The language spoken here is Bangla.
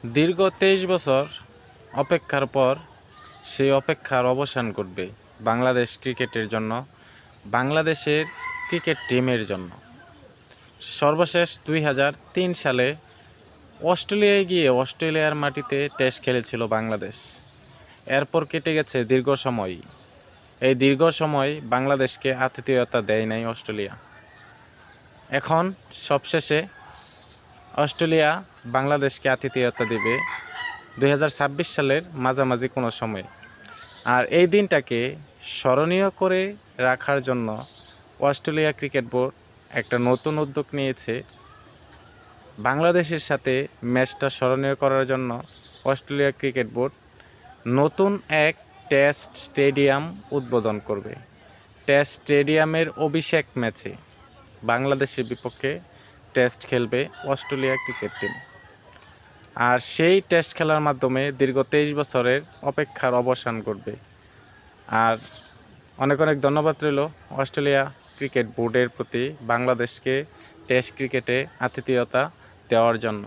দীর্ঘ ২৩ বছর অপেক্ষার পর সেই অপেক্ষার অবসান ঘটবে বাংলাদেশ ক্রিকেটের জন্য, বাংলাদেশের ক্রিকেট টিমের জন্য। সর্বশেষ ২০০৩ সালে অস্ট্রেলিয়ায় গিয়ে অস্ট্রেলিয়ার মাটিতে টেস্ট খেলেছিল বাংলাদেশ। এরপর কেটে গেছে দীর্ঘ সময়। এই দীর্ঘ সময় বাংলাদেশকে আতিথেয়তা দেয় নাই অস্ট্রেলিয়া। এখন সবশেষে অস্ট্রেলিয়া বাংলাদেশকে আতিথেয়তা দেবে ২০২৬ সালের মাঝামাঝি কোনো সময়ে। আর এই দিনটাকে স্মরণীয় করে রাখার জন্য অস্ট্রেলিয়া ক্রিকেট বোর্ড একটা নতুন উদ্যোগ নিয়েছে। বাংলাদেশের সাথে ম্যাচটা স্মরণীয় করার জন্য অস্ট্রেলিয়া ক্রিকেট বোর্ড নতুন এক টেস্ট স্টেডিয়াম উদ্বোধন করবে। টেস্ট স্টেডিয়ামের অভিষেক ম্যাচে বাংলাদেশের বিপক্ষে টেস্ট খেলবে অস্ট্রেলিয়া ক্রিকেট টিম। আর সেই টেস্ট খেলার মাধ্যমে দীর্ঘ ২৩ বছরের অপেক্ষার অবসান ঘটবে। আর অনেক অনেক ধন্যবাদ রইল অস্ট্রেলিয়া ক্রিকেট বোর্ডের প্রতি বাংলাদেশকে টেস্ট ক্রিকেটে আতিথেয়তা দেওয়ার জন্য।